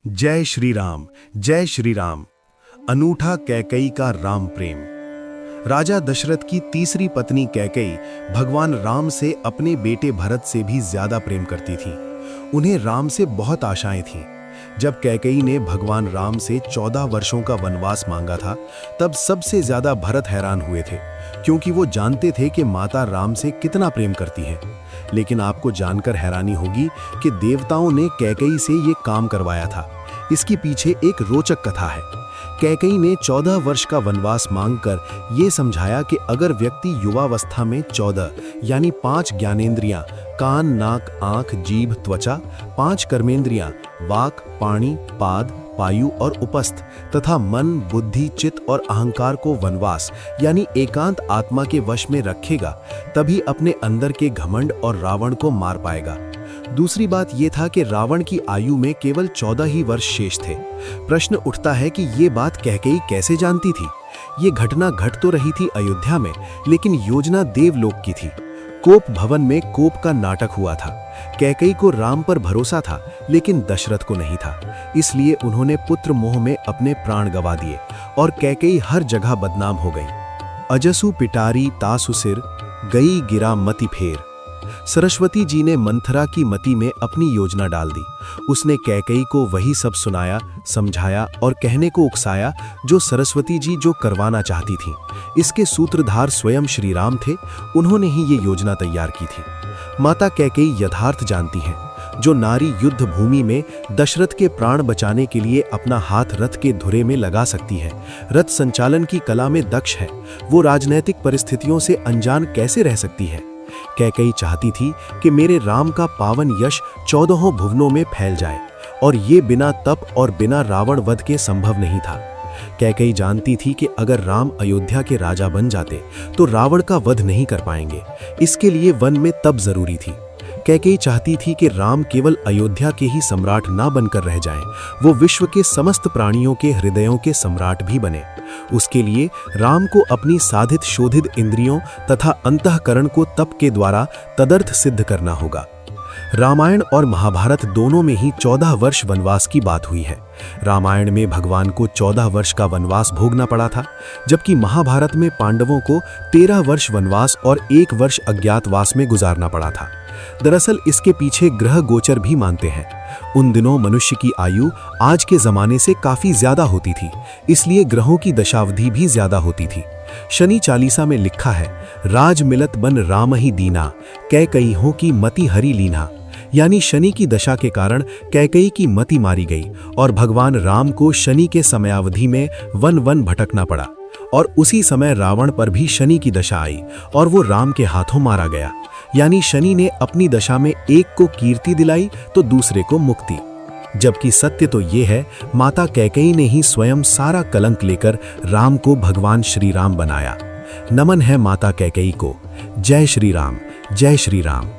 जय श्री राम, जय श्री राम। अनूठा कैकेयी का राम प्रेम। राजा दशरथ की तीसरी पत्नी कैकेयी भगवान राम से अपने बेटे भरत से भी ज्यादा प्रेम करती थी। उन्हें राम से बहुत आशाएं थीं। जब कैकेयी ने भगवान राम से 14 वर्षों का वनवास मांगा था, तब सबसे ज्यादा भरत हैरान हुए थे, क्योंकि वो जानते थे कि माता राम से कितना प्रेम करती हैं। लेकिन आपको जानकर हैरानी होगी कि देवताओं ने कैकेयी से ये काम करवाया था। इसके पीछे एक रोचक कथा है। कैकेयी ने 14 वर्ष का वनवास मांगकर ये समझाया कि अगर व्यक्ति युवावस्था में 14 यानी 5 ज्ञानेंद्रियां कान, नाक, आंख, जीभ, त्वचा, 5 कर्मेंद्रियां वाक, पाणी, पाद, पायु और उपस्थ तथा मन, बुद्धि, चित्त और अहंकार को वनवास यानी एकांत आत्मा के वश में रखेगा, तभी अपने अंदर के घमंड और रावण को मार पाएगा। दूसरी बात यह था कि रावण की आयु में केवल 14 ही वर्ष शेष थे। प्रश्न उठता है कि ये बात कैकेयी कैसे जानती थी? ये घटना घट तो रही थी अयोध्या में, लेकिन योजना देवलोक की थी। कोप भवन में कोप का नाटक हुआ था। कैकेयी को राम पर भरोसा था, लेकिन दशरथ को नहीं था। इसलिए उन्होंने पुत्र मोह में अपने प्राण गंवा दिए और कैकेयी हर जगह बदनाम हो गई। अजसु पिटारी तासु सिर, गई गिरा मति फेर। सरस्वती जी ने मंथरा की मति में अपनी योजना डाल दी। उसने कैकेयी को वही सब सुनाया, समझाया और कहने को उकसाया जो सरस्वती जी जो करवाना चाहती थीं। इसके सूत्रधार स्वयं श्री राम थे। उन्होंने ही ये योजना तैयार की थी। माता कैकेयी यथार्थ जानती हैं। जो नारी युद्ध भूमि में दशरथ के प्राण बचाने के लिए अपना हाथ रथ के धुरे में लगा सकती है, रथ संचालन की कला में दक्ष है, वो राजनैतिक परिस्थितियों से अनजान कैसे रह सकती है? कैकेयी चाहती थी कि मेरे राम का पावन यश 14 भुवनों में फैल जाए, और ये बिना तप और बिना रावण वध के संभव नहीं था। कैकेयी जानती थी कि अगर राम अयोध्या के राजा बन जाते तो रावण का वध नहीं कर पाएंगे। इसके लिए वन में तप जरूरी थी। कैकेयी चाहती थी कि राम केवल अयोध्या के ही सम्राट ना बनकर रह जाएं, वो विश्व के समस्त प्राणियों के हृदयों के सम्राट भी बने। उसके लिए राम को अपनी साधित शोधित इंद्रियों तथा अंतःकरण को तप के द्वारा तदर्थ सिद्ध करना होगा। रामायण और महाभारत दोनों में ही 14 वर्ष वनवास की बात हुई है। रामायण में भगवान को 14 वर्ष का वनवास भोगना पड़ा था, जबकि महाभारत में पांडवों को 13 वर्ष वनवास और 1 वर्ष अज्ञातवास में गुजारना पड़ा था। दरअसल इसके पीछे ग्रह गोचर भी मानते हैं। उन दिनों मनुष्य की आयु आज के जमाने से काफी ज्यादा होती थी, इसलिए ग्रहों की दशावधि भी ज्यादा होती थी। शनि चालीसा में लिखा है, राज मिलत बन राम ही दीना, कैकेयी हो की मति हरि लीना। यानी शनि की दशा के कारण कैकेयी की मति मारी गई और भगवान राम को शनि के समयावधि में वन वन भटकना पड़ा। और उसी समय रावण पर भी शनि की दशा आई और वो राम के हाथों मारा गया। यानी शनि ने अपनी दशा में एक को कीर्ति दिलाई तो दूसरे को मुक्ति। जबकि सत्य तो ये है, माता कैकेयी ने ही स्वयं सारा कलंक लेकर राम को भगवान श्री राम बनाया। नमन है माता कैकेयी को। जय श्री राम, जय श्री राम।